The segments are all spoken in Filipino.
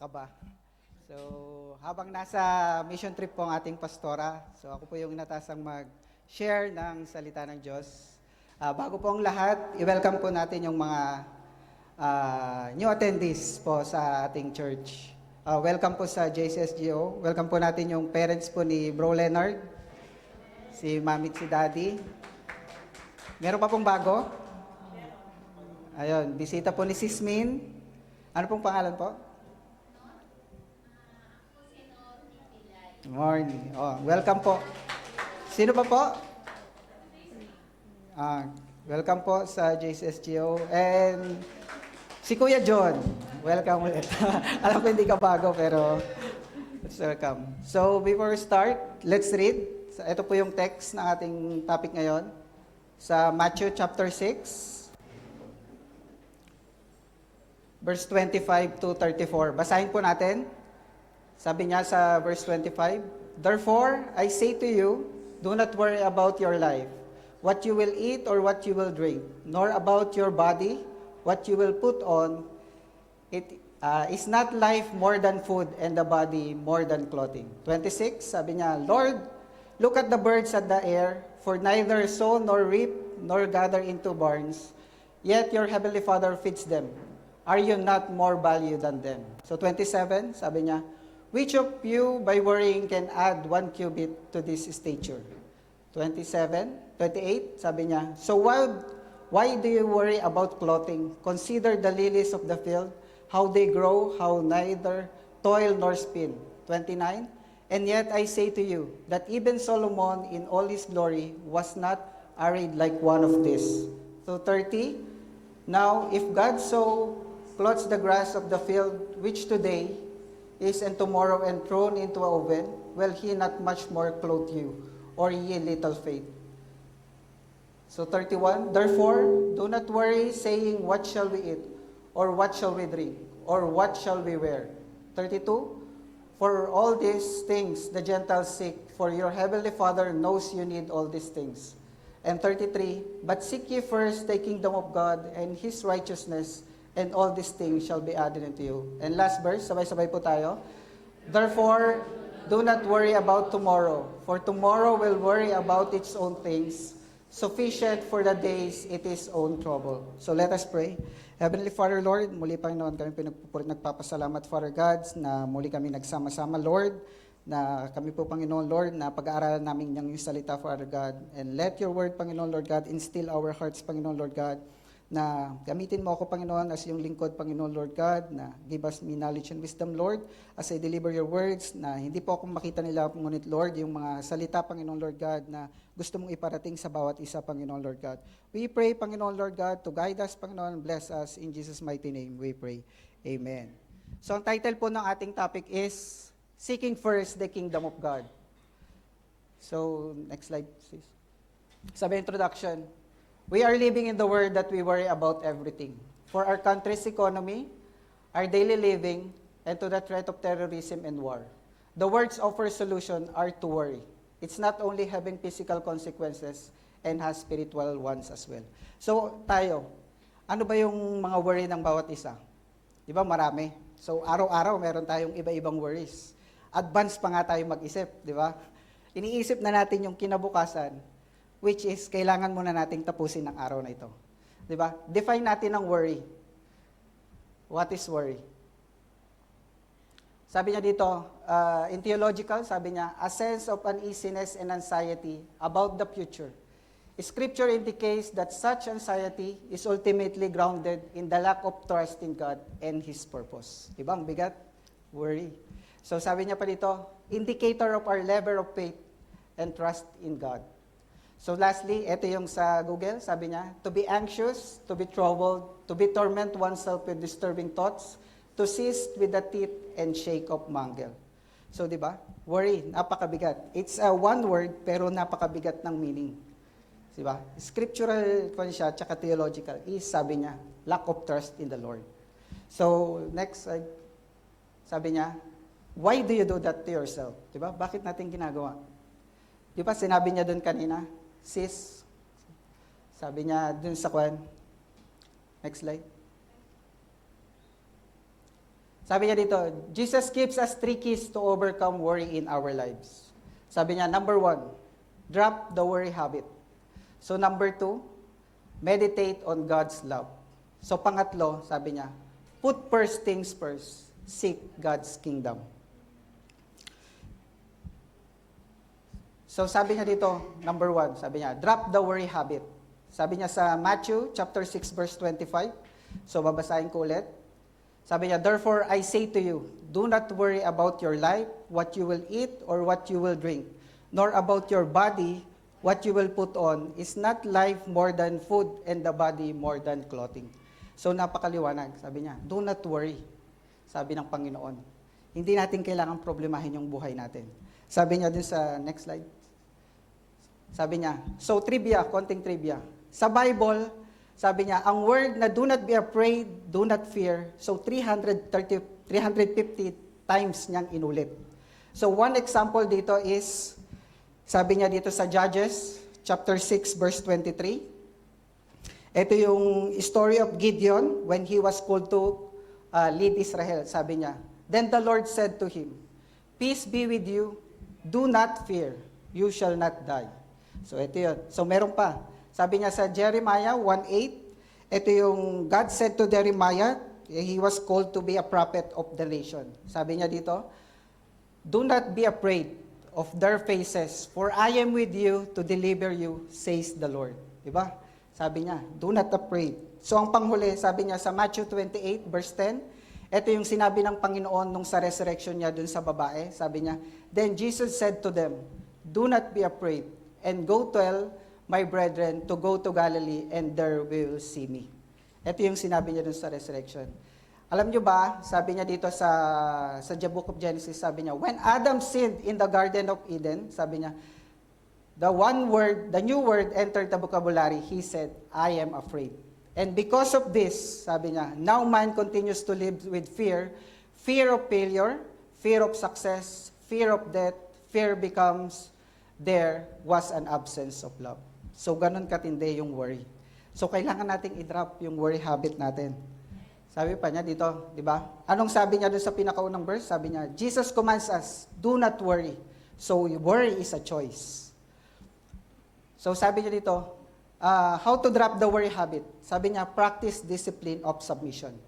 ba? So, habang nasa mission trip po ang ating pastora, so ako po yung natasang mag-share ng salita ng Diyos. Bago po ang lahat, i-welcome po natin yung mga new attendees po sa ating church. Welcome po sa JCSGO. Welcome po natin yung parents po ni Bro Leonard, si Mami at si Daddy. Meron pa pong bago? Ayun, bisita po ni Sis Min. Ano pong pangalan po? Morning. Welcome po. Sino pa po? Welcome po sa JCSGO. And si Kuya John. Welcome ulit. Alam ko hindi ka bago pero let's welcome. So before we start, let's read. Ito po yung text ng ating topic ngayon. Sa Matthew chapter 6, verse 25 to 34. Basahin po natin. Sabi niya sa verse 25, "Therefore, I say to you, do not worry about your life, what you will eat or what you will drink, nor about your body, what you will put on. Is not life more than food and the body more than clothing?" 26, sabi niya, "Lord, look at the birds of the air, for neither sow nor reap nor gather into barns, yet your heavenly Father feeds them. Are you not more value than them?" So 27, sabi niya, "Which of you by worrying can add 1 cubit to this stature?" 28, sabi niya, "So why do you worry about clothing? Consider the lilies of the field, how they grow, how neither toil nor spin." 29, "And yet I say to you, that even Solomon in all his glory was not arrayed like one of these." So 30, "Now if God so clothes the grass of the field, which today is and tomorrow and thrown into an oven, will he not much more clothe you, or ye little faith?" So 31, "Therefore, do not worry, saying, what shall we eat, or what shall we drink, or what shall we wear?" 32, "For all these things the Gentiles seek, for your heavenly Father knows you need all these things." And 33, "But seek ye first the kingdom of God and his righteousness, and all these things shall be added unto you." And last verse, sabay-sabay po tayo. "Therefore, do not worry about tomorrow, for tomorrow will worry about its own things. Sufficient for the days it is own trouble." So let us pray. Heavenly Father, Lord, muli Panginoon kami nagpapasalamat, Father God, na muli kami nagsama-sama, Lord, na kami po, Panginoon, Lord, na pag-aaralan namin yung salita, Father God. And let your word, Panginoon, Lord God, instill our hearts, Panginoon, Lord God, na gamitin mo ako, Panginoon, as yung lingkod, Panginoon, Lord God, na give us me knowledge and wisdom, Lord, as I deliver your words, na hindi po ako makita nila, ngunit, Lord, yung mga salita, Panginoon, Lord God, na gusto mong iparating sa bawat isa, Panginoon, Lord God. We pray, Panginoon, Lord God, to guide us, Panginoon, bless us, in Jesus' mighty name, we pray. Amen. So, ang title po ng ating topic is, Seeking First the Kingdom of God. So, next slide, please. Sabi introduction, we are living in the world that we worry about everything. For our country's economy, our daily living, and to the threat of terrorism and war. The world's offer solution are to worry. It's not only having physical consequences and has spiritual ones as well. So tayo, ano ba yung mga worry ng bawat isa? Di ba marami? So araw-araw meron tayong iba-ibang worries. Advance pa nga tayo mag-isip, di ba? Iniisip na natin yung kinabukasan, which is kailangan muna nating tapusin ang araw na ito. Di ba? Define natin ang worry. What is worry? Sabi niya dito, in theological, sabi niya, a sense of uneasiness and anxiety about the future. Scripture indicates that such anxiety is ultimately grounded in the lack of trust in God and His purpose. Diba? Ang bigat? Worry. So sabi niya pa dito, indicator of our level of faith and trust in God. So lastly, ito yung sa Google, sabi niya, to be anxious, to be troubled, to be torment oneself with disturbing thoughts, to seize with the teeth and shake of mangle. So di ba? Worry, napakabigat. It's a one word pero napakabigat ng meaning. Di ba? Scriptural pa siya, tsaka theological, is sabi niya, lack of trust in the Lord. So next, sabi niya, why do you do that to yourself? Di ba? Bakit natin ginagawa? Di ba sinabi niya doon kanina, sis, sabi niya doon sa kwan, next slide. Sabi niya dito, Jesus gives us 3 keys to overcome worry in our lives. Sabi niya, number 1, drop the worry habit. So number 2, meditate on God's love. So pangatlo, sabi niya, put first things first, seek God's kingdom. So sabi niya dito, number 1, sabi niya, drop the worry habit. Sabi niya sa Matthew chapter 6 verse 25. So babasahin ko ulit. Sabi niya, therefore I say to you, do not worry about your life, what you will eat or what you will drink, nor about your body, what you will put on. Is not life more than food and the body more than clothing? So napakaliwanag. Sabi niya, do not worry. Sabi ng Panginoon. Hindi natin kailangan problemahin yung buhay natin. Sabi niya din sa next slide. Sabi niya, so trivia, konting trivia. Sa Bible, sabi niya, ang word na do not be afraid, do not fear, so 350 times niyang inulit. So one example dito is, sabi niya dito sa Judges, chapter 6, verse 23. Ito yung story of Gideon when he was called to lead Israel. Sabi niya, then the Lord said to him, peace be with you, do not fear, you shall not die. So ito yun. So meron pa. Sabi niya sa Jeremiah 1:8, ito yung God said to Jeremiah, he was called to be a prophet of the nation. Sabi niya dito, do not be afraid of their faces, for I am with you to deliver you, says the Lord. Diba? Sabi niya, do not afraid. So ang panghuli, sabi niya sa Matthew 28 verse 10, ito yung sinabi ng Panginoon nung sa resurrection niya dun sa babae. Sabi niya, then Jesus said to them, do not be afraid, and go tell my brethren to go to Galilee, and there will see me. Ito yung sinabi niya dun sa resurrection. Alam niyo ba, sabi niya dito sa the book of Genesis, sabi niya, when Adam sinned in the Garden of Eden, sabi niya, the new word entered the vocabulary. He said, I am afraid. And because of this, sabi niya, now man continues to live with fear, fear of failure, fear of success, fear of death, fear becomes there was an absence of love. So, ganun katindi yung worry. So, kailangan nating i-drop yung worry habit natin. Sabi pa niya dito, di ba? Anong sabi niya doon sa pinakaunang verse? Sabi niya, Jesus commands us, do not worry. So, worry is a choice. So, sabi niya dito, how to drop the worry habit? Sabi niya, practice discipline of submission.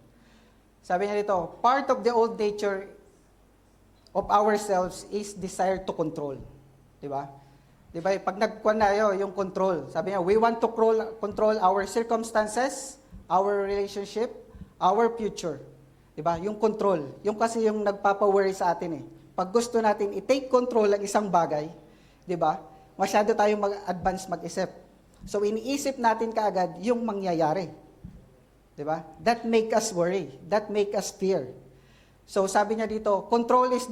Sabi niya dito, part of the old nature of ourselves is desire to control. Di ba? Di ba? Pag nagkuhan na yung control, sabi niya, we want to control our circumstances, our relationship, our future. Di ba? Yung control. Yung kasi yung nagpapa-worry sa atin eh. Pag gusto natin i-take control ng isang bagay, di ba? Masyado tayong mag-advance mag-isip. So iniisip natin kaagad yung mangyayari. Di ba? That make us worry. That make us fear. So sabi niya dito, control is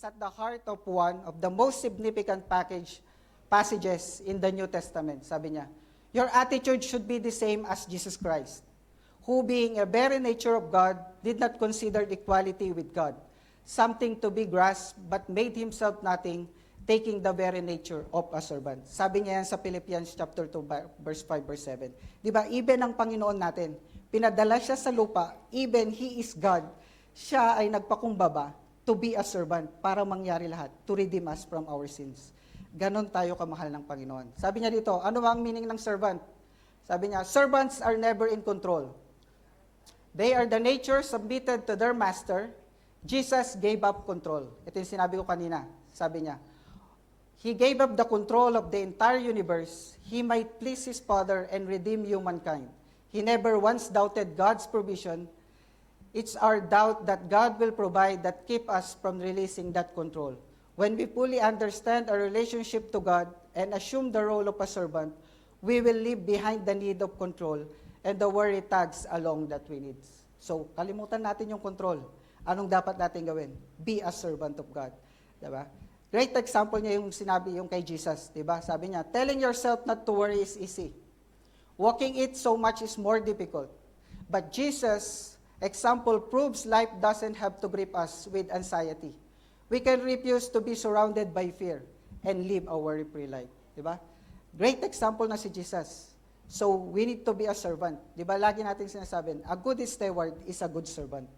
at the heart of one of the most significant passages in the New Testament. Sabi niya, your attitude should be the same as Jesus Christ, who being a very nature of God, did not consider equality with God something to be grasped, but made himself nothing, taking the very nature of a servant. Sabi niya yan sa Philippians chapter 2, verse 5, verse 7. Di ba, even ang Panginoon natin, pinadala siya sa lupa, even He is God, siya ay nagpakumbaba to be a servant para mangyari lahat, to redeem us from our sins. Ganon tayo kamahal ng Panginoon. Sabi niya dito, ano ba ang meaning ng servant? Sabi niya, servants are never in control. They are the nature submitted to their master. Jesus gave up control. Ito yung sinabi ko kanina. Sabi niya, He gave up the control of the entire universe. He might please His Father and redeem humankind. He never once doubted God's provision. It's our doubt that God will provide that keep us from releasing that control. When we fully understand our relationship to God and assume the role of a servant, we will leave behind the need of control and the worry tags along that we need. So, kalimutan natin yung control. Anong dapat natin gawin? Be a servant of God. Diba? Great example niya yung sinabi yung kay Jesus. Diba? Sabi niya, telling yourself not to worry is easy. Walking it so much is more difficult. But Jesus' example proves life doesn't have to grip us with anxiety. We can refuse to be surrounded by fear and live a worry-free life. Diba? Great example na si Jesus. So, we need to be a servant. Diba? Lagi natin sinasabi, a good steward is a good servant.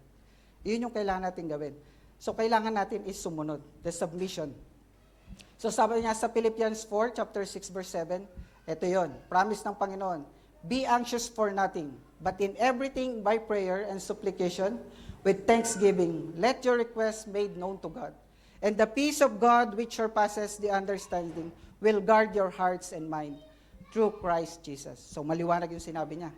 Yun yung kailangan natin gawin. So, kailangan natin is sumunod, the submission. So, sabi niya sa Philippians 4, chapter 6, verse 7, ito yon, promise ng Panginoon, be anxious for nothing, but in everything by prayer and supplication, with thanksgiving, let your requests made known to God. And the peace of God, which surpasses the understanding, will guard your hearts and mind through Christ Jesus. So, maliwanag yung sinabi niya.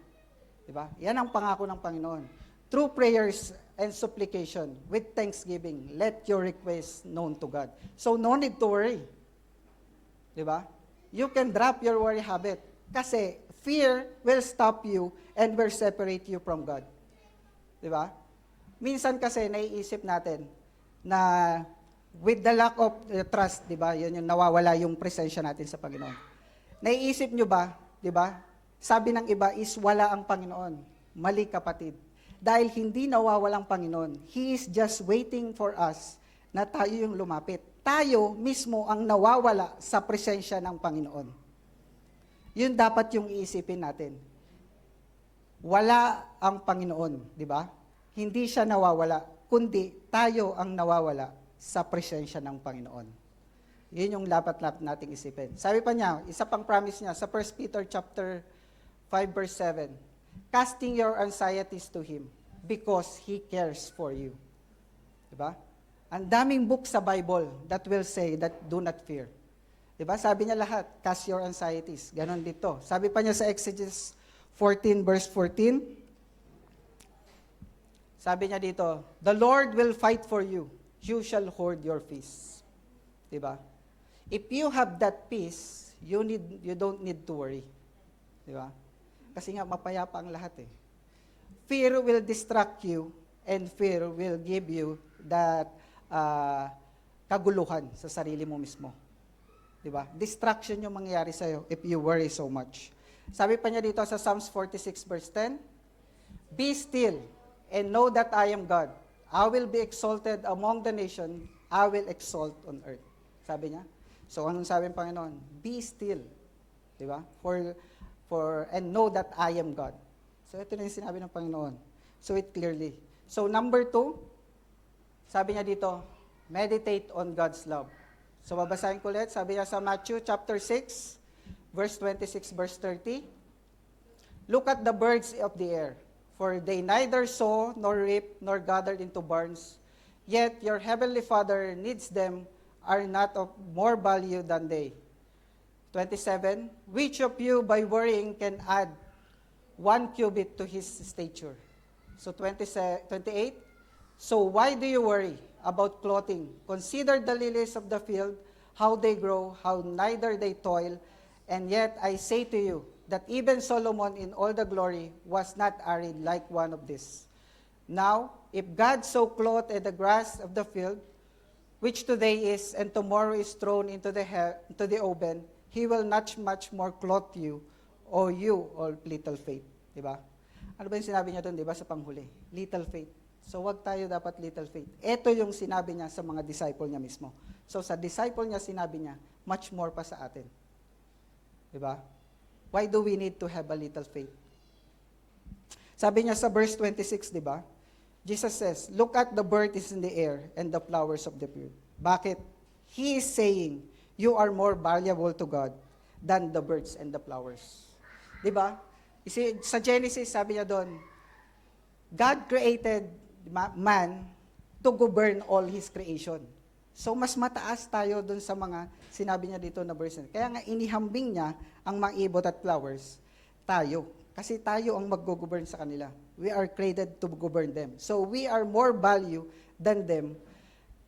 Diba? Yan ang pangako ng Panginoon. Through prayers and supplication, with thanksgiving, let your requests known to God. So, no need to worry. Diba? You can drop your worry habit. Kasi, fear will stop you and will separate you from God. Diba? Minsan kasi, naiisip natin na with the lack of trust, diba? Yun yung nawawala yung presensya natin sa Panginoon. Naiisip nyo ba, diba? Sabi ng iba is wala ang Panginoon. Mali, kapatid. Dahil hindi nawawalang Panginoon. He is just waiting for us na tayo yung lumapit. Tayo mismo ang nawawala sa presensya ng Panginoon. Yun dapat yung iisipin natin. Wala ang Panginoon, di ba? Hindi siya nawawala, kundi tayo ang nawawala sa presensya ng Panginoon. Yun yung dapat nating isipin. Sabi pa niya, isa pang promise niya sa 1 Peter chapter 5 verse 7, casting your anxieties to Him because He cares for you. Diba? Ang daming book sa Bible that will say that do not fear. Diba? Sabi niya lahat, cast your anxieties. Ganon dito. Sabi pa niya sa Exodus 14 verse 14, sabi niya dito, the Lord will fight for you. You shall hold your peace. Diba? If you have that peace, you don't need to worry. Diba? Kasi nga, mapayapa ang lahat eh. Fear will distract you and fear will give you that kaguluhan sa sarili mo mismo. Diba? Distraction yung mangyayari sa'yo if you worry so much. Sabi pa niya dito sa Psalms 46 verse 10, be still and know that I am God. I will be exalted among the nation. I will exalt on earth. Sabi niya. So, anong sabi ng Panginoon? Be still. Diba? And know that I am God. So, ito na yung sinabi ng Panginoon. So, it clearly. So, number 2, sabi niya dito, meditate on God's love. So, babasahin ko ulit. Sabi niya sa Matthew chapter 6, verse 26, verse 30, look at the birds of the air, for they neither sow, nor reap, nor gather into barns, yet your heavenly Father needs them, are not of more value than they. 27, which of you by worrying can add 1 cubit to his stature? So 28, so why do you worry about clothing? Consider the lilies of the field, how they grow, how neither they toil, and yet I say to you that even Solomon in all the glory was not arrayed like one of these. Now, if God so clothed the grass of the field, which today is and tomorrow is thrown into the oven, He will not much more clothe you, O you, all little faith. Diba? Ano ba yung sinabi niya doon, diba, sa panghuli? Little faith. So, wag tayo dapat little faith. Ito yung sinabi niya sa mga disciple niya mismo. So, sa disciple niya, sinabi niya, much more pa sa atin. Diba? Why do we need to have a little faith? Sabi niya sa verse 26, diba? Jesus says, look at the birds in the air and the flowers of the field. Bakit? He is saying, you are more valuable to God than the birds and the flowers. Diba? Sa Genesis, sabi niya doon, God created man to govern all His creation. So, mas mataas tayo doon sa mga sinabi niya dito na verse. Kaya nga, inihambing niya ang mga ibot at flowers, tayo. Kasi tayo ang mag-govern sa kanila. We are created to govern them. So, we are more value than them.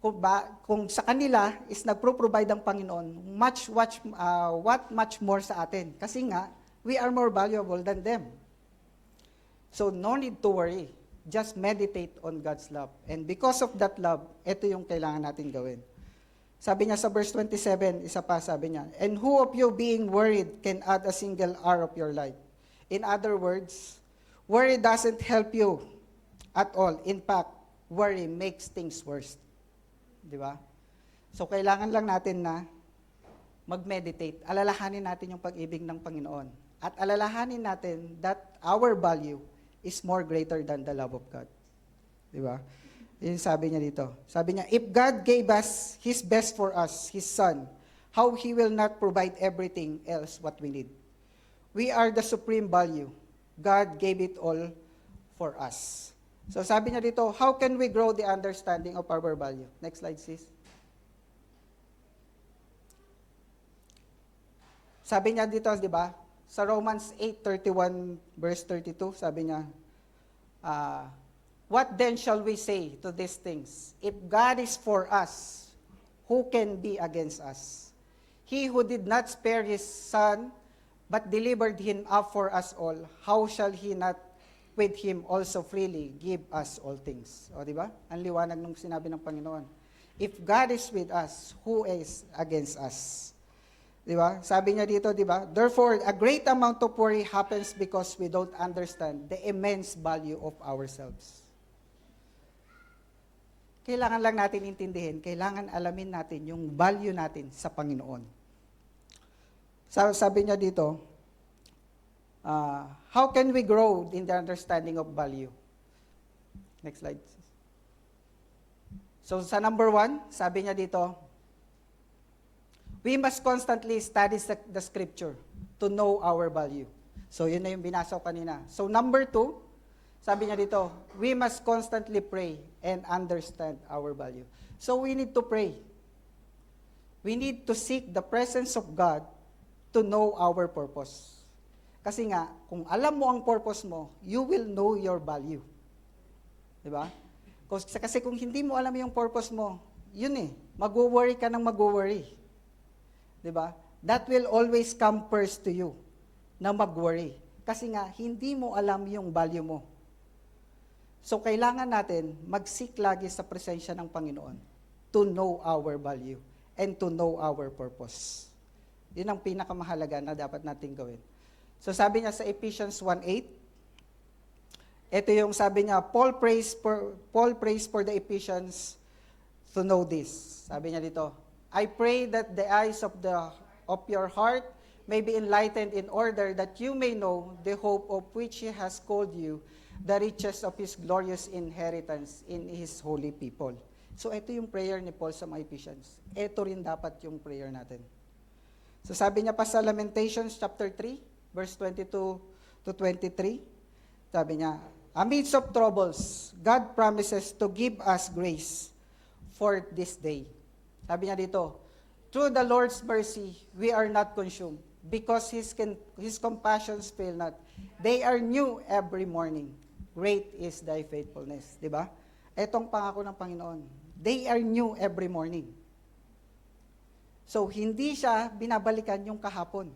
Kung sa kanila is nagpro-provide ang Panginoon, what much more sa atin? Kasi nga, we are more valuable than them. So, no need to worry. Just meditate on God's love. And because of that love, ito yung kailangan natin gawin. Sabi niya sa verse 27, isa pa sabi niya, and who of you being worried can add a single hour of your life? In other words, worry doesn't help you at all. In fact, worry makes things worse. Di ba? So, kailangan lang natin na mag-meditate. Alalahanin natin yung pag-ibig ng Panginoon. At alalahanin natin that our value is more greater than the love of God. Di ba? Yun sabi niya dito. Sabi niya, if God gave us His best for us, His Son, how He will not provide everything else what we need? We are the supreme value. God gave it all for us. So sabi niya dito, how can we grow the understanding of our value? Next slide, sis. Sabi niya dito, di ba? Sa Romans 8:31 verse 32, sabi niya, what then shall we say to these things? If God is for us, who can be against us? He who did not spare His Son, but delivered Him up for us all, how shall He not with Him also freely give us all things? O, di ba? Ang liwanag nung sinabi ng Panginoon. If God is with us, who is against us? Di ba? Sabi niya dito, di ba? Therefore, a great amount of worry happens because we don't understand the immense value of ourselves. Kailangan lang natin intindihin, kailangan alamin natin yung value natin sa Panginoon. Sabi niya dito, how can we grow in the understanding of value? Next slide. So sa number 1, sabi niya dito, we must constantly study the scripture to know our value. So yun na yung binasa ko kanina. So number 2, sabi niya dito, we must constantly pray and understand our value. So we need to pray. We need to seek the presence of God to know our purpose. Kasi nga, kung alam mo ang purpose mo, you will know your value. Diba? Kasi kung hindi mo alam yung purpose mo, yun mag-worry ka ng mag-worry. Diba? That will always come first to you, na mag-worry. Kasi nga, hindi mo alam yung value mo. So, kailangan natin mag-seek lagi sa presensya ng Panginoon to know our value and to know our purpose. Yun ang pinakamahalaga na dapat natin gawin. So, sabi niya sa Ephesians 1:8, ito yung sabi niya, Paul prays for the Ephesians to know this. Sabi niya dito, I pray that the eyes of your heart may be enlightened in order that you may know the hope of which He has called you, the riches of His glorious inheritance in His holy people. So ito yung prayer ni Paul sa mga Ephesians. Ito rin dapat yung prayer natin. So sabi niya pa sa Lamentations chapter 3, verse 22 to 23, sabi niya, amidst of troubles, God promises to give us grace for this day. Sabi niya dito, through the Lord's mercy, we are not consumed, because His compassions fail not. They are new every morning. Great is thy faithfulness. Diba? Etong pangako ng Panginoon. They are new every morning. So, hindi siya binabalikan yung kahapon.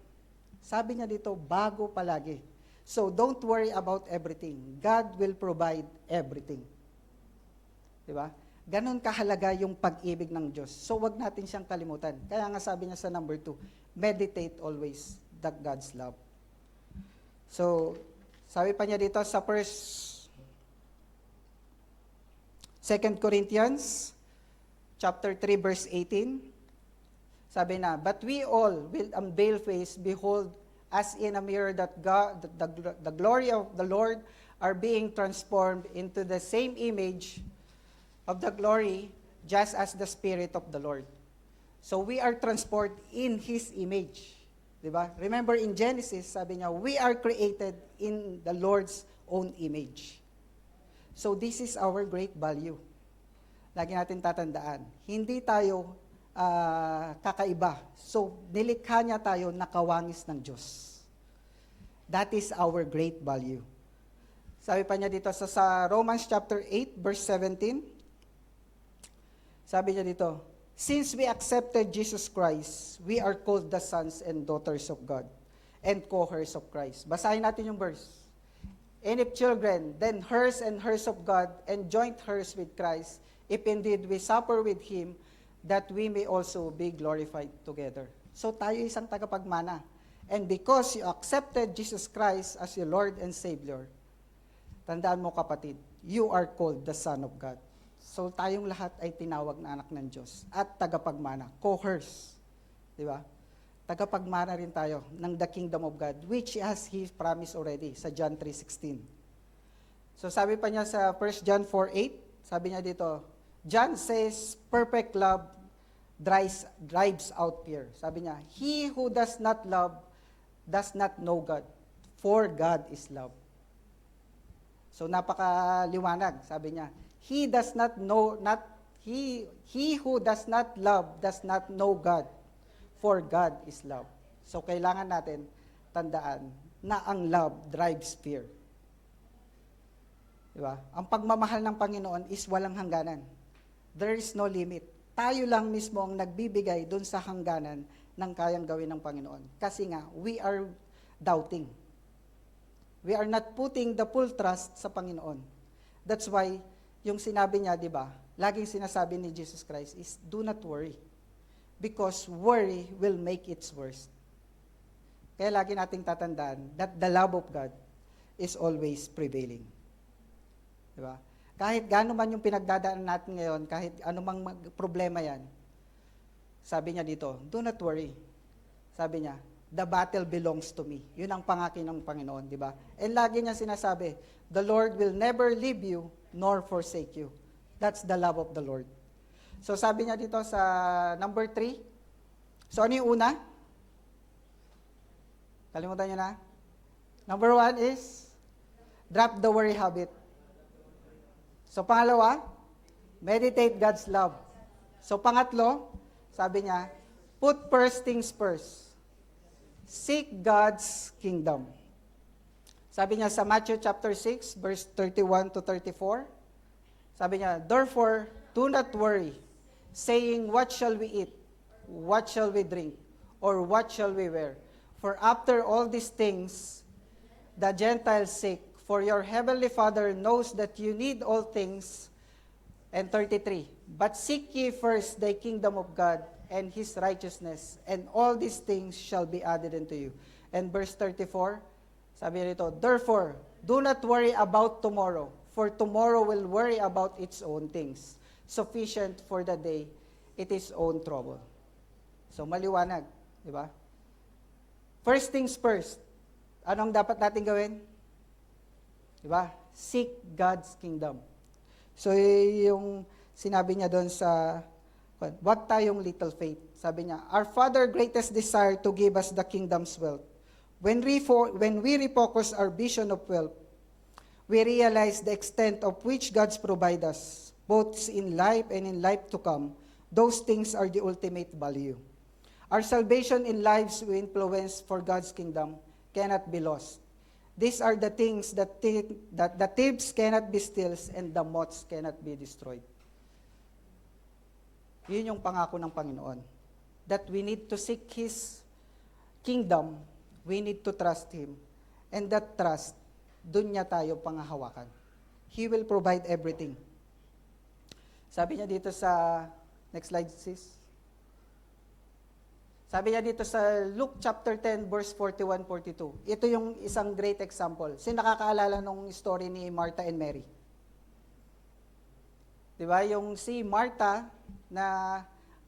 Sabi niya dito, bago palagi. So, don't worry about everything. God will provide everything. Diba? Ganon kahalaga yung pag-ibig ng Diyos. So, wag natin siyang kalimutan. Kaya nga sabi niya sa number 2, meditate always that God's love. So, sabi pa niya dito sa 2 Corinthians chapter 3 verse 18, sabi na, but we all will unveil face, behold, as in a mirror that God, the glory of the Lord are being transformed into the same image of the glory, just as the Spirit of the Lord. So we are transformed in His image. Diba? Remember in Genesis, sabi niya, we are created in the Lord's own image. So this is our great value. Lagi natin tatandaan, hindi tayo kakaiba. So nilikha niya tayo na kawangis ng Diyos. That is our great value. Sabi pa niya dito sa Romans chapter 8 verse 17, sabi niya dito, since we accepted Jesus Christ, we are called the sons and daughters of God and co-heirs of Christ. Basahin natin yung verse. And if children, then heirs and heirs of God and joint heirs with Christ, if indeed we suffer with Him, that we may also be glorified together. So tayo isang tagapagmana. And because you accepted Jesus Christ as your Lord and Savior, tandaan mo kapatid, you are called the Son of God. So tayong lahat ay tinawag na anak ng Diyos at tagapagmana, co-heirs. Di ba? Tagapagmana rin tayo ng the kingdom of God, which has He promised already sa John 3:16. So sabi pa niya sa 1 John 4:8, sabi niya dito, John says, perfect love drives out fear. Sabi niya, he who does not love does not know God, for God is love. So napakaliwanag, sabi niya, he who does not love does not know God, for God is love. So kailangan natin tandaan na ang love drives fear. Diba? Ang pagmamahal ng Panginoon is walang hangganan. There is no limit. Tayo lang mismo ang nagbibigay dun sa hangganan ng kayang gawin ng Panginoon. Kasi nga, we are doubting. We are not putting the full trust sa Panginoon. That's why, yung sinabi niya, di ba, laging sinasabi ni Jesus Christ is, do not worry. Because worry will make it worse. Kaya lagi nating tatandaan that the love of God is always prevailing. Diba? Kahit gaano man yung pinagdadaanan natin ngayon, kahit anumang problema yan, sabi niya dito, do not worry. Sabi niya, the battle belongs to me. Yun ang pangakin ng Panginoon, di ba? And lagi niya sinasabi, the Lord will never leave you nor forsake you. That's the love of the Lord. So sabi niya dito sa number 3. So ano yung una? Kalimutan niyo na? Number 1 is, drop the worry habit. So pangalawa, meditate God's love. So pangatlo, sabi niya, put first things first. Seek God's kingdom. Sabi niya sa Matthew chapter 6, verse 31 to 34, sabi niya, therefore, do not worry, saying, what shall we eat? What shall we drink? Or what shall we wear? For after all these things, the Gentiles seek, for your heavenly Father knows that you need all things. And 33, but seek ye first the kingdom of God and his righteousness, and all these things shall be added unto you. And verse 34, sabi rito, therefore, do not worry about tomorrow, for tomorrow will worry about its own things. Sufficient for the day, it is own trouble. So maliwanag, di ba? First things first, anong dapat natin gawin? Di ba? Seek God's kingdom. So yung sinabi niya doon sa, wag tayong little faith. Sabi niya, our Father greatest desire to give us the kingdom's wealth. When we refocus our vision of wealth, we realize the extent of which God's provide us, both in life and in life to come. Those things are the ultimate value. Our salvation in lives we influence for God's kingdom cannot be lost. These are the things that the thieves cannot be stealed and the moths cannot be destroyed. Yun yung pangako ng Panginoon. That we need to seek His kingdom, we need to trust Him. And that trust, dun niya tayo pangahawakan. He will provide everything. Sabi niya dito sa, next slide sis. Sabi niya dito sa Luke chapter 10 verse 41-42. Ito yung isang great example. Sino nakakaalala nung story ni Martha and Mary? Di ba? Yung si Martha na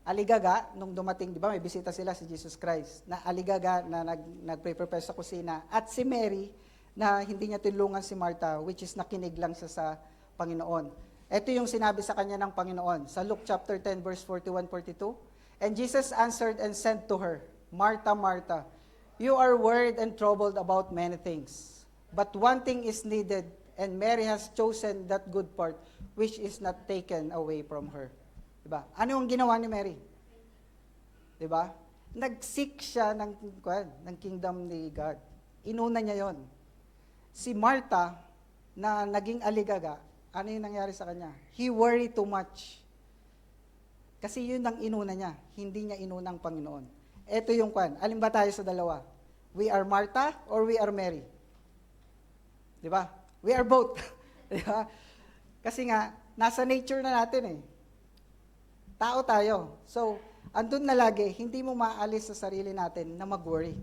aligaga nung dumating, di ba? May bisita sila si Jesus Christ na aligaga na nagpe-prepare sa kusina. At si Mary na hindi niya tinulungan si Martha, which is nakinig lang siya sa Panginoon. Ito yung sinabi sa kanya ng Panginoon sa Luke chapter 10 verse 41-42. And Jesus answered and said to her, Martha, Martha, you are worried and troubled about many things. But one thing is needed, and Mary has chosen that good part, which is not taken away from her. Diba? Ano yung ginawa ni Mary? Diba? Nag-seek siya ng kingdom ni God. Inuna niya yon. Si Martha, na naging aligaga, ano yung nangyari sa kanya? He worried too much. Kasi yun ang inuna niya, hindi niya inunang Panginoon. Ito yung alin ba tayo sa dalawa? We are Martha or we are Mary? Di ba? We are both. Di ba? Kasi nga, nasa nature na natin eh. Tao tayo. So, andun na lagi, hindi mo maalis sa sarili natin na mag-worry.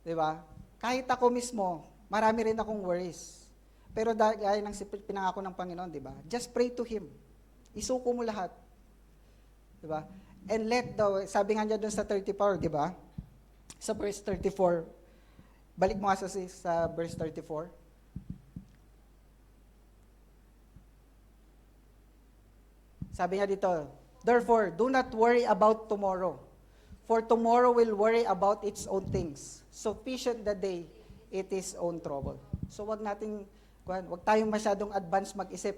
Di ba? Kahit ako mismo, marami rin akong worries. Pero gaya ng pinangako ng Panginoon, di ba? Just pray to Him. Isuko mo lahat. Diba? And sabi nga niya doon sa 34, diba? Sa verse 34, balik mo nga sa verse 34. Sabi niya dito, therefore, do not worry about tomorrow, for tomorrow will worry about its own things. Sufficient the day, it is own trouble. So wag tayong masyadong advance mag-isip.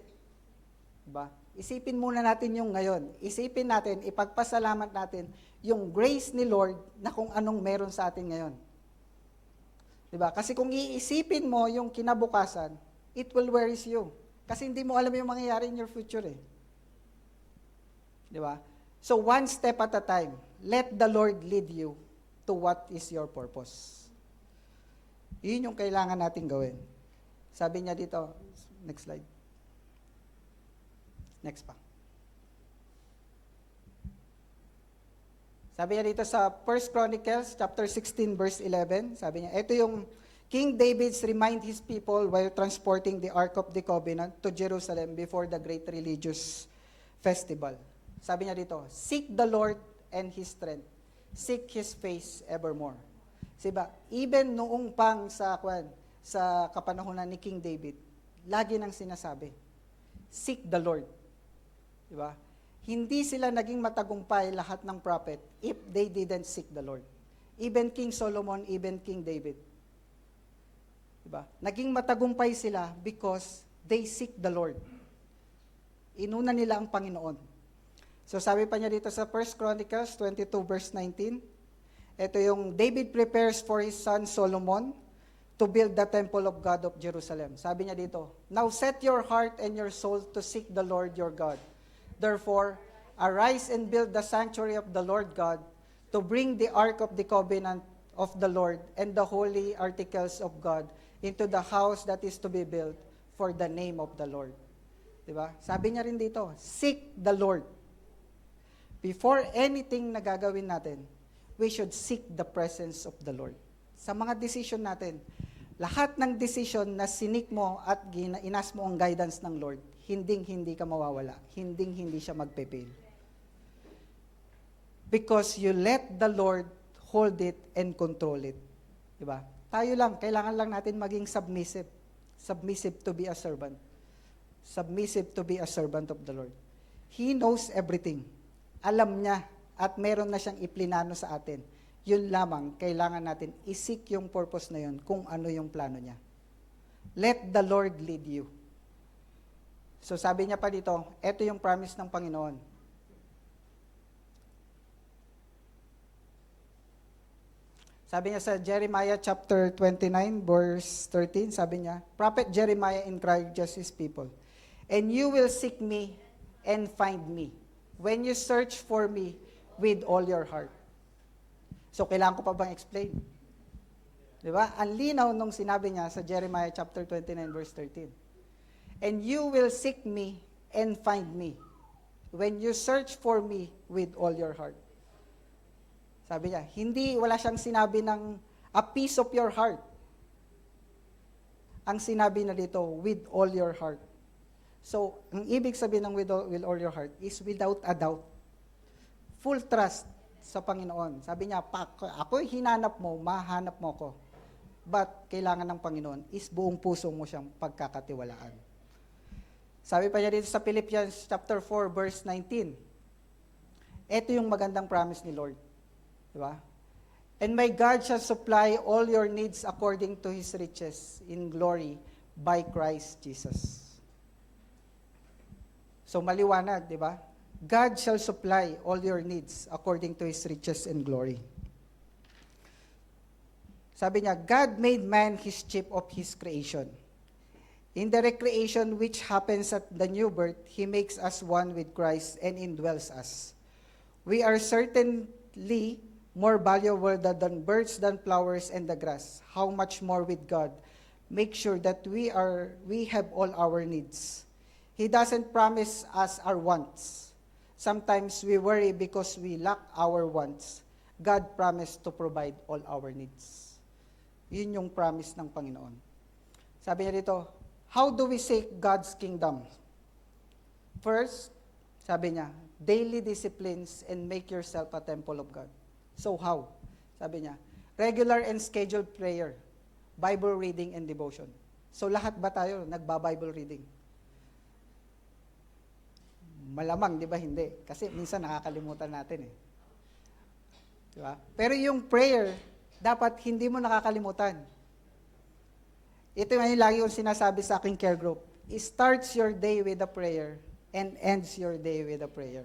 Diba? Isipin muna natin yung ngayon. Isipin natin, ipagpasalamat natin yung grace ni Lord na kung anong meron sa atin ngayon. Diba? Kasi kung iisipin mo yung kinabukasan, it will worries you. Kasi hindi mo alam yung mangyayari in your future eh. Diba? So one step at a time, let the Lord lead you to what is your purpose. Yun yung kailangan natin gawin. Sabi niya dito, next slide. Next pa. Sabi niya dito sa 1 Chronicles chapter 16 verse 11, sabi niya, ito yung King David's remind his people while transporting the Ark of the Covenant to Jerusalem before the great religious festival. Sabi niya dito, seek the Lord and His strength. Seek His face evermore. Diba? Even noong pang sa kapanahunan ni King David, lagi nang sinasabi, seek the Lord. Diba? Hindi sila naging matagumpay lahat ng prophet if they didn't seek the Lord. Even King Solomon, even King David. Diba? Naging matagumpay sila because they seek the Lord. Inuna nila ang Panginoon. So sabi pa niya dito sa 1 Chronicles 22 verse 19, ito yung David prepares for his son Solomon to build the temple of God of Jerusalem. Sabi niya dito, now set your heart and your soul to seek the Lord your God. Therefore, arise and build the sanctuary of the Lord God to bring the ark of the covenant of the Lord and the holy articles of God into the house that is to be built for the name of the Lord. Diba? Sabi niya rin dito, seek the Lord. Before anything na gagawin natin, we should seek the presence of the Lord. Sa mga decision natin, lahat ng decision na sinik mo at inas mo ang guidance ng Lord, hindi ka mawawala. Hindi siya magpe-fail. Because you let the Lord hold it and control it. Diba? Tayo lang, kailangan lang natin maging submissive. Submissive to be a servant. Submissive to be a servant of the Lord. He knows everything. Alam niya at meron na siyang iplinano sa atin. Yun lamang, kailangan natin isik yung purpose na yun kung ano yung plano niya. Let the Lord lead you. So sabi niya pa dito, ito yung promise ng Panginoon. Sabi niya sa Jeremiah chapter 29 verse 13, sabi niya, Prophet Jeremiah encourages his people, and you will seek me and find me when you search for me with all your heart. So, kailangan ko pa bang explain? Di ba? Ang linaw nung sinabi niya sa Jeremiah chapter 29 verse 13. And you will seek me and find me when you search for me with all your heart. Sabi niya, wala siyang sinabi ng a piece of your heart. Ang sinabi na dito, with all your heart. So, ang ibig sabihin ng with all your heart is without a doubt. Full trust sa Panginoon. Sabi niya, ako'y hinanap mo, mahanap mo ko. But, kailangan ng Panginoon is buong puso mo siyang pagkakatiwalaan. Sabi pa niya dito sa Philippians chapter 4, verse 19. Ito yung magandang promise ni Lord. Diba? And my God shall supply all your needs according to His riches in glory by Christ Jesus. So maliwanag, di ba? God shall supply all your needs according to His riches and glory. Sabi niya, God made man His chief of His creation. In the recreation which happens at the new birth, He makes us one with Christ and indwells us. We are certainly more valuable than birds, than flowers, and the grass. How much more with God? Make sure that we have all our needs. He doesn't promise us our wants. Sometimes we worry because we lack our wants. God promised to provide all our needs. Yun yung promise ng Panginoon. Sabi niya dito, how do we seek God's kingdom? First, sabi niya, daily disciplines and make yourself a temple of God. So how? Sabi niya, regular and scheduled prayer, Bible reading and devotion. So lahat ba tayo nagba-Bible reading? Malamang, di ba, hindi. Kasi minsan nakakalimutan natin eh. Di ba? Pero yung prayer, dapat hindi mo nakakalimutan. Ito yung lagi kong sinasabi sa aking care group. It starts your day with a prayer and ends your day with a prayer.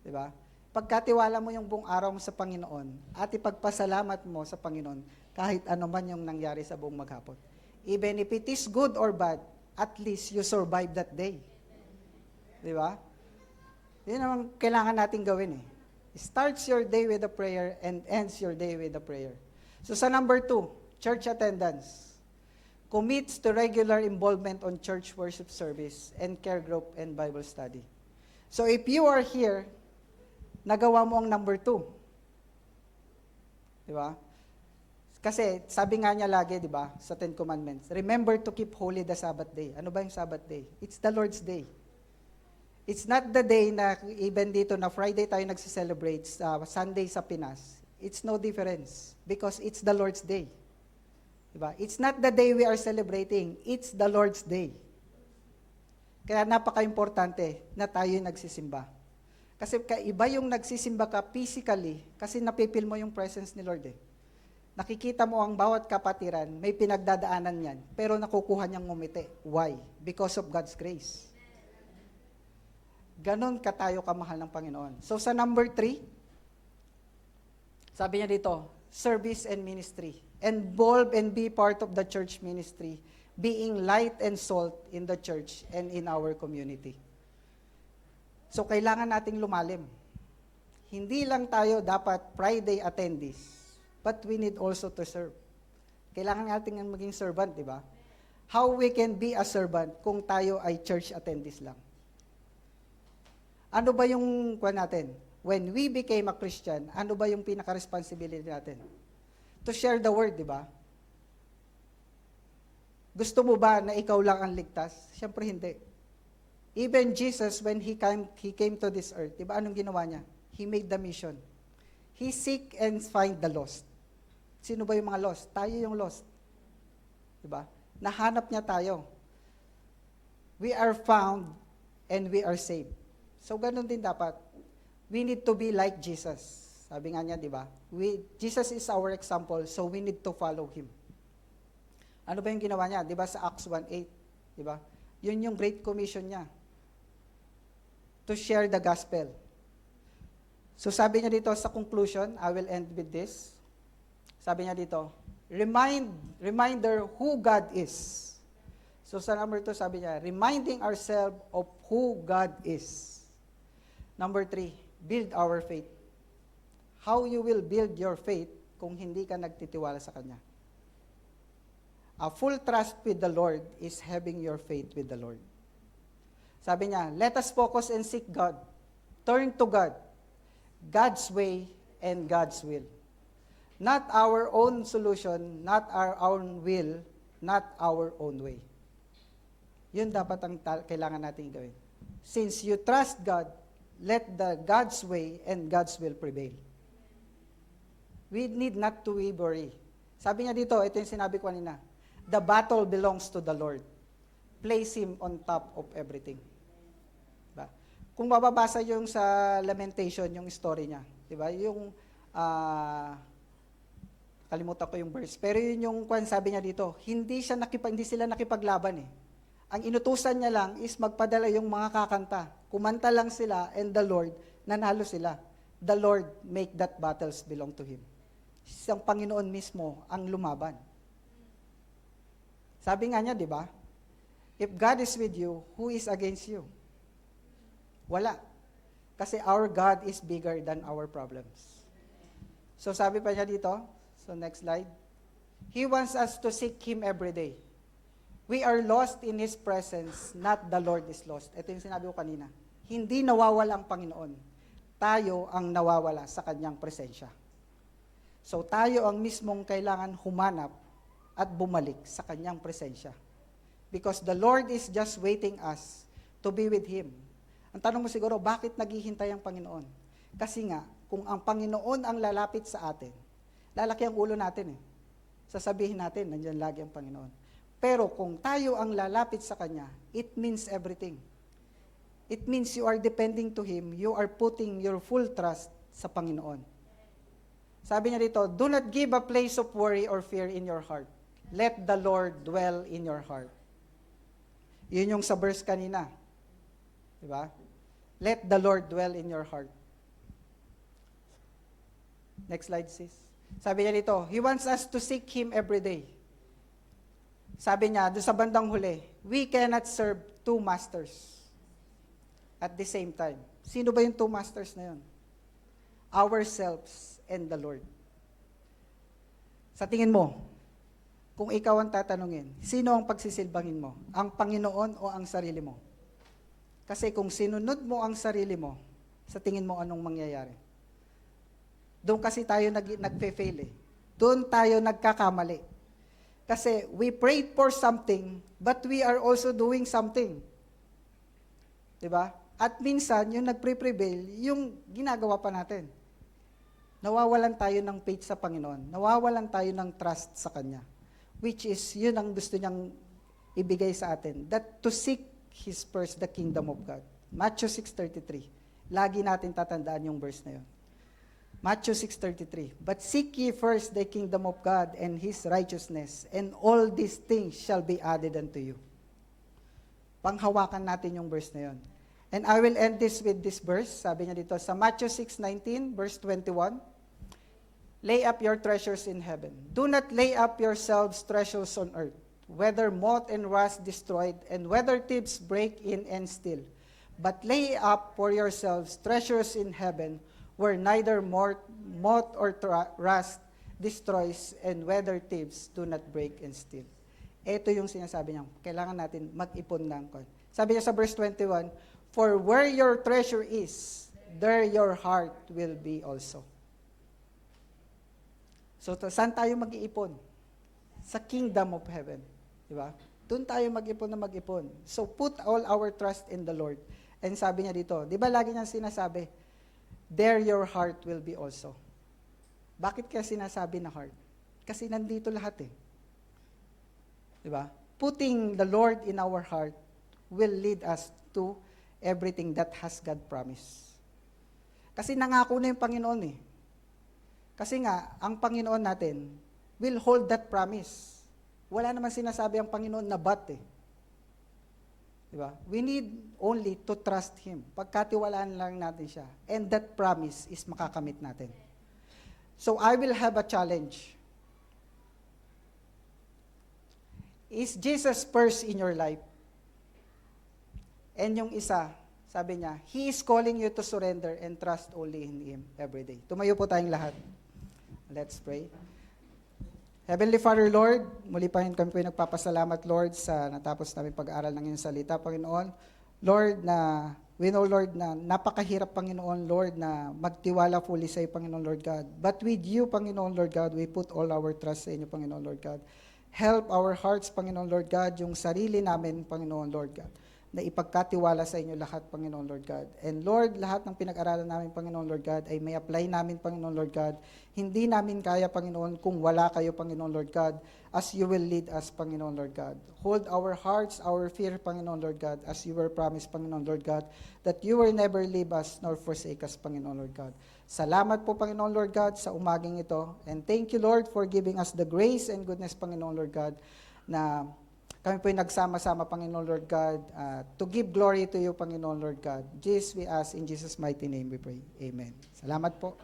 Di ba? Pagkatiwala mo yung buong araw mo sa Panginoon at ipagpasalamat mo sa Panginoon kahit ano man yung nangyari sa buong maghapon. Even if it is good or bad, at least you survive that day. Di ba? Yun ang kailangan natin gawin eh. Starts your day with a prayer and ends your day with a prayer. So sa number 2, church attendance. Commits to regular involvement on church worship service and care group and Bible study. So if you are here, nagawa mo ang number 2. Di ba? Kasi sabi nga niya lagi, di ba, sa Ten Commandments, remember to keep holy the Sabbath day. Ano ba yung Sabbath day? It's the Lord's day. It's not the day na even dito na Friday tayo nagse-celebrate, Sunday sa Pinas. It's no difference because it's the Lord's day. Diba? It's not the day we are celebrating, it's the Lord's day. Kaya napaka-importante na tayo yung nagsisimba. Kasi iba yung nagsisimba ka physically kasi napipil mo yung presence ni Lord eh. Nakikita mo ang bawat kapatiran, may pinagdadaanan yan, pero nakukuha niyang ngumiti. Why? Because of God's grace. Ganon ka tayo kamahal ng Panginoon. So sa number 3, sabi niya dito, service and ministry. Involve and be part of the church ministry, being light and salt in the church and in our community. So kailangan nating lumalim. Hindi lang tayo dapat Friday attendees, but we need also to serve. Kailangan natin maging servant, di ba? How we can be a servant kung tayo ay church attendees lang? Ano ba yung kuwan natin? When we became a Christian, ano ba yung pinaka-responsibility natin? To share the word, di ba? Gusto mo ba na ikaw lang ang ligtas? Siyempre hindi. Even Jesus, when He came to this earth, di ba anong ginawa niya? He made the mission. He seek and find the lost. Sino ba yung mga lost? Tayo yung lost. Di ba? Nahanap niya tayo. We are found and we are saved. So, ganun din dapat. We need to be like Jesus. Sabi nga niya, di ba? Jesus is our example, so we need to follow Him. Ano ba yung ginawa niya? Di ba sa Acts 1:8? Di ba? Yun yung Great Commission niya. To share the gospel. So, sabi niya dito sa conclusion, I will end with this. Sabi niya dito, reminder who God is. So, sa number 2, sabi niya, reminding ourselves of who God is. Number 3, build our faith. How you will build your faith kung hindi ka nagtitiwala sa Kanya? A full trust with the Lord is having your faith with the Lord. Sabi niya, let us focus and seek God. Turn to God. God's way and God's will. Not our own solution, not our own will, not our own way. Yun dapat ang kailangan natin gawin. Since you trust God, let the God's way and God's will prevail. We need not to worry. Sabi niya dito, ito yung sinabi ko kanina, the battle belongs to the Lord. Place Him on top of everything. Diba? Kung mababasa yung sa Lamentation, yung story niya, diba? Yung, kalimutan ko yung verse, pero yun yung sabi niya dito, hindi sila nakipaglaban eh. Ang inutusan niya lang is magpadala yung mga kakanta. Kumanta lang sila and the Lord, nanalo sila. The Lord make that battles belong to Him. Isang Panginoon mismo ang lumaban. Sabi nga niya, di ba? If God is with you, who is against you? Wala. Kasi our God is bigger than our problems. So sabi pa niya dito, so next slide. He wants us to seek Him every day. We are lost in His presence, not the Lord is lost. Ito yung sinabi ko kanina. Hindi nawawala ang Panginoon. Tayo ang nawawala sa Kanyang presensya. So tayo ang mismong kailangan humanap at bumalik sa Kanyang presensya. Because the Lord is just waiting us to be with Him. Ang tanong mo siguro, bakit naghihintay ang Panginoon? Kasi nga, kung ang Panginoon ang lalapit sa atin, lalaki ang ulo natin eh. Sasabihin natin, nandiyan lagi ang Panginoon. Pero kung tayo ang lalapit sa Kanya, it means everything. It means you are depending to Him. You are putting your full trust sa Panginoon. Sabi niya dito, do not give a place of worry or fear in your heart. Let the Lord dwell in your heart. Yun yung sa verse kanina. Diba? Let the Lord dwell in your heart. Next slide, sis. Sabi niya dito, He wants us to seek Him every day. Sabi niya, doon sa bandang huli, we cannot serve two masters at the same time. Sino ba yung two masters na yun? Ourselves and the Lord. Sa tingin mo, kung ikaw ang tatanungin, sino ang pagsisilbangin mo? Ang Panginoon o ang sarili mo? Kasi kung sinunod mo ang sarili mo, sa tingin mo anong mangyayari? Doon kasi tayo nagfe-fail eh. Doon tayo nagkakamali. Kasi we prayed for something, but we are also doing something. Diba? At minsan, yung nagpre-prevail, yung ginagawa pa natin. Nawawalan tayo ng faith sa Panginoon. Nawawalan tayo ng trust sa Kanya. Which is, yun ang gusto niyang ibigay sa atin. That to seek His first, the kingdom of God. Matthew 6:33. Lagi natin tatandaan yung verse na yun. Matthew 6:33. But seek ye first the kingdom of God and His righteousness, and all these things shall be added unto you. Panghawakan natin yung verse na yun. And I will end this with this verse. Sabi niya dito sa Matthew 6:19, verse 21. Lay up your treasures in heaven. Do not lay up yourselves treasures on earth, whether moth and rust destroyed, and whether thieves break in and steal. But lay up for yourselves treasures in heaven, where neither moth or rust destroys, and whether thieves do not break and steal. Ito yung sinasabi niya, kailangan natin mag-ipon ng kon. Sabi niya sa verse 21, for where your treasure is, there your heart will be also. So, saan tayo mag-iipon? Sa kingdom of heaven. Di ba? Doon tayo mag-ipon na mag-ipon. So, put all our trust in the Lord. And sabi niya dito, di ba lagi niya sinasabi, there your heart will be also. Bakit kaya sinasabi na heart? Kasi nandito lahat eh. Di ba? Putting the Lord in our heart will lead us to everything that has God promised. Kasi nangako na yung Panginoon eh. Kasi nga, ang Panginoon natin will hold that promise. Wala naman sinasabi ang Panginoon na but eh. Diba? We need only to trust Him. Pagkatiwalaan lang natin siya. And that promise is makakamit natin. So I will have a challenge. Is Jesus first in your life? And yung isa, sabi niya, He is calling you to surrender and trust only in Him every day. Tumayo po tayong lahat. Let's pray. Heavenly Father, Lord, muli pa rin kami po nagpapasalamat, Lord, sa natapos namin pag-aaral ng iyong salita, Panginoon. Lord, we know, Lord, na napakahirap, Panginoon, Lord, na magtiwala fully sa iyo, Panginoon, Lord God. But with you, Panginoon, Lord God, we put all our trust sa inyo, Panginoon, Lord God. Help our hearts, Panginoon, Lord God, yung sarili namin, Panginoon, Lord God, na ipagkatiwala sa inyo lahat, Panginoon, Lord God. And Lord, lahat ng pinag-aralan namin, Panginoon, Lord God, ay may apply namin, Panginoon, Lord God. Hindi namin kaya, Panginoon, kung wala kayo, Panginoon, Lord God, as you will lead us, Panginoon, Lord God. Hold our hearts, our fear, Panginoon, Lord God, as you were promised, Panginoon, Lord God, that you will never leave us nor forsake us, Panginoon, Lord God. Salamat po, Panginoon, Lord God, sa umaging ito. And thank you, Lord, for giving us the grace and goodness, Panginoon, Lord God, na kami po yung nagsama-sama, Panginoon, Lord God, to give glory to you, Panginoon, Lord God. This we ask in Jesus' mighty name we pray. Amen. Salamat po.